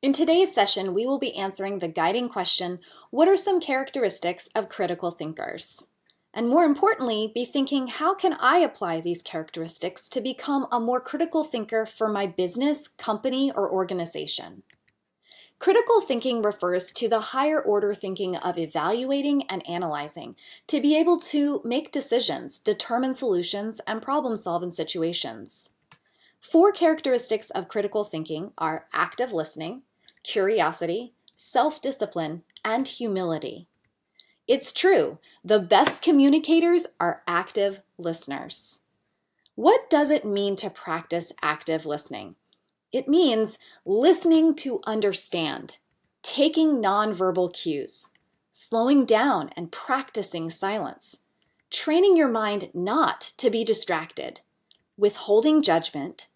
In today's session, we will be answering the guiding question, what are some characteristics of critical thinkers? And more importantly, be thinking, how can I apply these characteristics to become a more critical thinker for my business, company, or organization? Critical thinking refers to the higher order thinking of evaluating and analyzing to be able to make decisions, determine solutions, and problem solve in situations. Four characteristics of critical thinking are active listening, curiosity, self-discipline, and humility. It's true, the best communicators are active listeners. What does it mean to practice active listening? It means listening to understand, taking nonverbal cues, slowing down and practicing silence, training your mind not to be distracted, withholding judgment,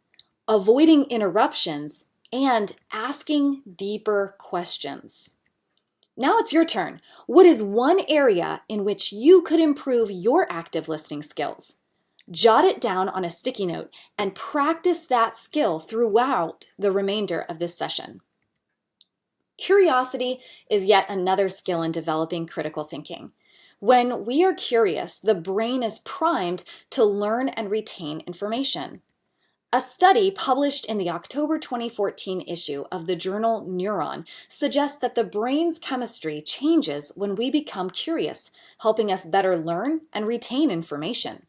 avoiding interruptions, and asking deeper questions. Now it's your turn. What is one area in which you could improve your active listening skills? Jot it down on a sticky note and practice that skill throughout the remainder of this session. Curiosity is yet another skill in developing critical thinking. When we are curious, the brain is primed to learn and retain information. A study published in the October 2014 issue of the journal Neuron suggests that the brain's chemistry changes when we become curious, helping us better learn and retain information.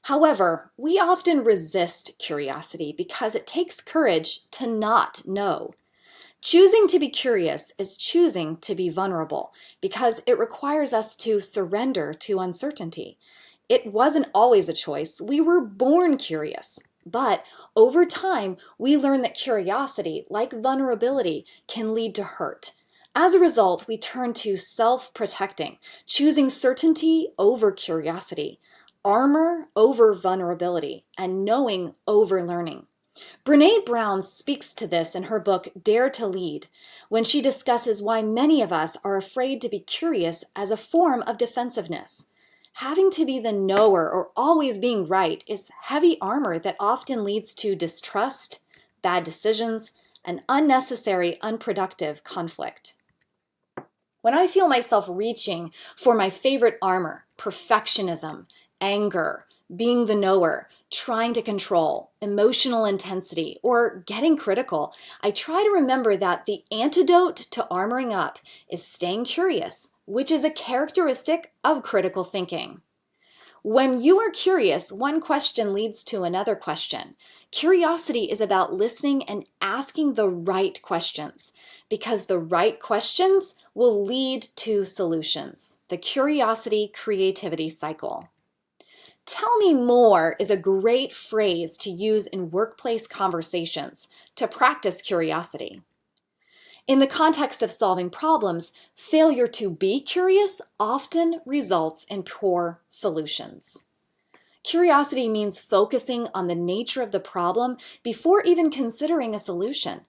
However, we often resist curiosity because it takes courage to not know. Choosing to be curious is choosing to be vulnerable because it requires us to surrender to uncertainty. It wasn't always a choice. We were born curious. But over time, we learn that curiosity, like vulnerability, can lead to hurt. As a result, we turn to self-protecting, choosing certainty over curiosity, armor over vulnerability, and knowing over learning. Brené Brown speaks to this in her book, Dare to Lead, when she discusses why many of us are afraid to be curious as a form of defensiveness. Having to be the knower or always being right is heavy armor that often leads to distrust, bad decisions, and unnecessary, unproductive conflict. When I feel myself reaching for my favorite armor, perfectionism, anger, being the knower, trying to control, emotional intensity, or getting critical, I try to remember that the antidote to armoring up is staying curious, which is a characteristic of critical thinking. When you are curious, one question leads to another question. Curiosity is about listening and asking the right questions, because the right questions will lead to solutions. The curiosity creativity cycle. Tell me more is a great phrase to use in workplace conversations to practice curiosity. In the context of solving problems, failure to be curious often results in poor solutions. Curiosity means focusing on the nature of the problem before even considering a solution.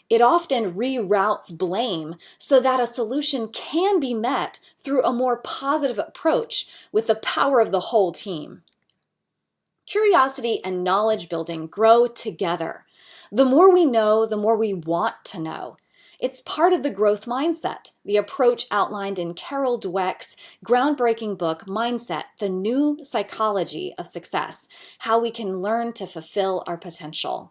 It often reroutes blame so that a solution can be met through a more positive approach with the power of the whole team. Curiosity and knowledge building grow together. The more we know, the more we want to know. It's part of the growth mindset, the approach outlined in Carol Dweck's groundbreaking book, Mindset, The New Psychology of Success, How We Can Learn to Fulfill Our Potential.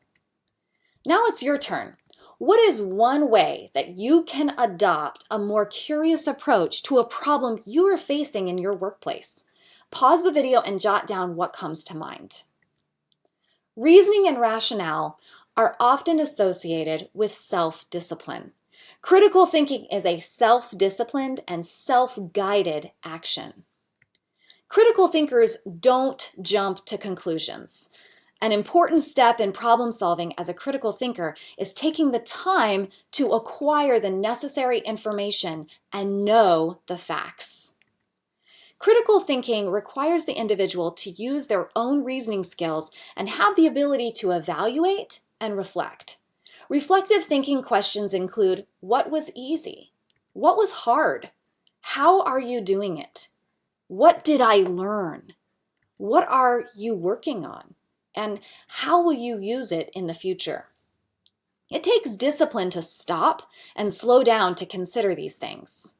Now it's your turn. What is one way that you can adopt a more curious approach to a problem you are facing in your workplace? Pause the video and jot down what comes to mind. Reasoning and rationale are often associated with self-discipline. Critical thinking is a self-disciplined and self-guided action. Critical thinkers don't jump to conclusions. An important step in problem solving as a critical thinker is taking the time to acquire the necessary information and know the facts. Critical thinking requires the individual to use their own reasoning skills and have the ability to evaluate and reflect. Reflective thinking questions include, what was easy? What was hard? How are you doing it? What did I learn? What are you working on? And how will you use it in the future? It takes discipline to stop and slow down to consider these things.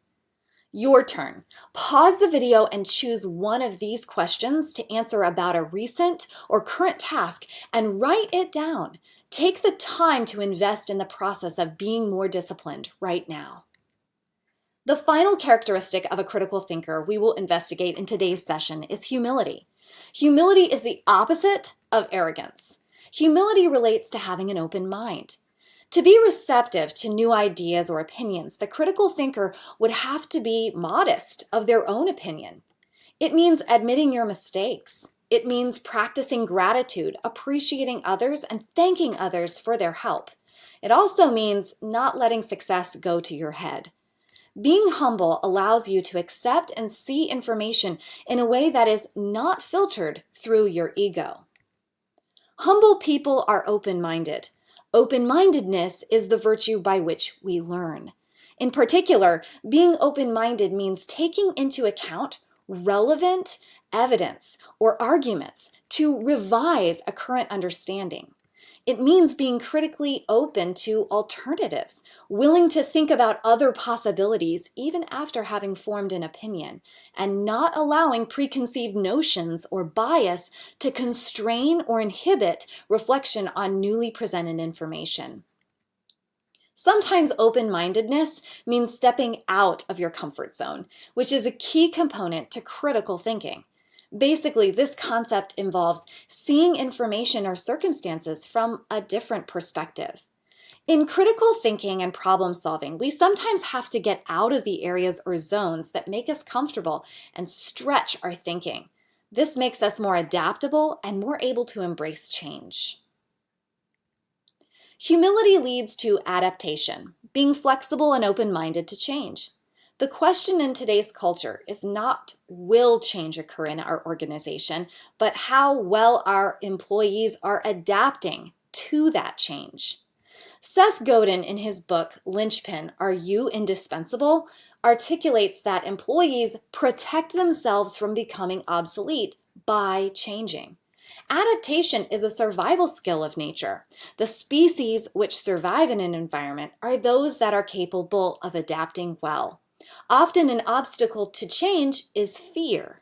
Your turn. Pause the video and choose one of these questions to answer about a recent or current task and write it down. Take the time to invest in the process of being more disciplined right now. The final characteristic of a critical thinker we will investigate in today's session is humility. Humility is the opposite of arrogance. Humility relates to having an open mind. To be receptive to new ideas or opinions, the critical thinker would have to be modest of their own opinion. It means admitting your mistakes. It means practicing gratitude, appreciating others, and thanking others for their help. It also means not letting success go to your head. Being humble allows you to accept and see information in a way that is not filtered through your ego. Humble people are open-minded. Open-mindedness is the virtue by which we learn. In particular, being open-minded means taking into account relevant evidence or arguments to revise a current understanding. It means being critically open to alternatives, willing to think about other possibilities even after having formed an opinion, and not allowing preconceived notions or bias to constrain or inhibit reflection on newly presented information. Sometimes open-mindedness means stepping out of your comfort zone, which is a key component to critical thinking. Basically, this concept involves seeing information or circumstances from a different perspective. In critical thinking and problem solving, we sometimes have to get out of the areas or zones that make us comfortable and stretch our thinking. This makes us more adaptable and more able to embrace change. Humility leads to adaptation, being flexible and open-minded to change. The question in today's culture is not will change occur in our organization, but how well our employees are adapting to that change. Seth Godin, in his book, Linchpin, Are You Indispensable?, articulates that employees protect themselves from becoming obsolete by changing. Adaptation is a survival skill of nature. The species which survive in an environment are those that are capable of adapting well. Often an obstacle to change is fear.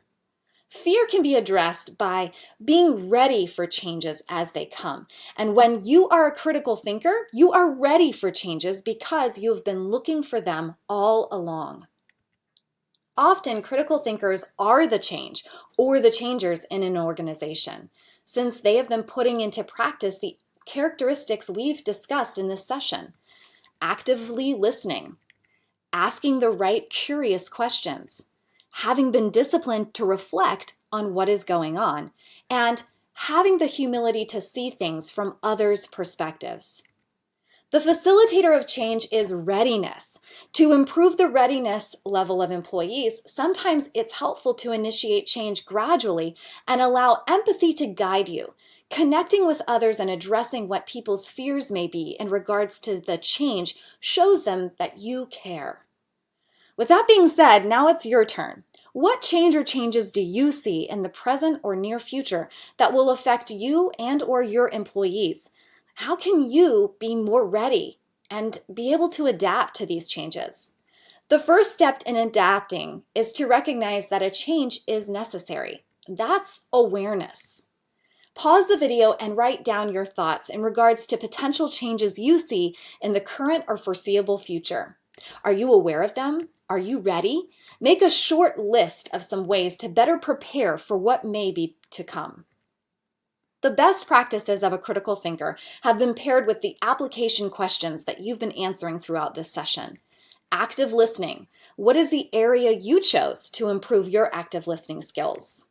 Fear can be addressed by being ready for changes as they come. And when you are a critical thinker, you are ready for changes because you have been looking for them all along. Often, critical thinkers are the change or the changers in an organization, since they have been putting into practice the characteristics we've discussed in this session. Actively listening, asking the right curious questions, having been disciplined to reflect on what is going on, and having the humility to see things from others' perspectives. The facilitator of change is readiness. To improve the readiness level of employees, sometimes it's helpful to initiate change gradually and allow empathy to guide you. Connecting with others and addressing what people's fears may be in regards to the change shows them that you care. With that being said, now it's your turn. What change or changes do you see in the present or near future that will affect you and or your employees? How can you be more ready and be able to adapt to these changes? The first step in adapting is to recognize that a change is necessary. That's awareness. Pause the video and write down your thoughts in regards to potential changes you see in the current or foreseeable future. Are you aware of them? Are you ready? Make a short list of some ways to better prepare for what may be to come. The best practices of a critical thinker have been paired with the application questions that you've been answering throughout this session. Active listening. What is the area you chose to improve your active listening skills?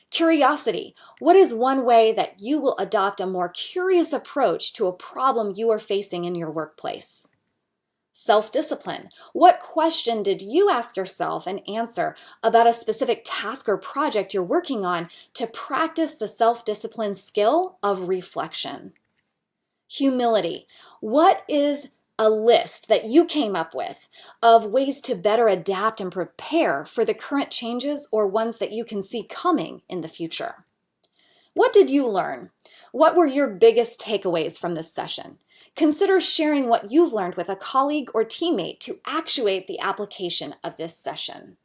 Curiosity. What is one way that you will adopt a more curious approach to a problem you are facing in your workplace? Self-discipline. What question did you ask yourself and answer about a specific task or project you're working on to practice the self-discipline skill of reflection? Humility. What is a list that you came up with of ways to better adapt and prepare for the current changes or ones that you can see coming in the future? What did you learn? What were your biggest takeaways from this session? Consider sharing what you've learned with a colleague or teammate to actuate the application of this session.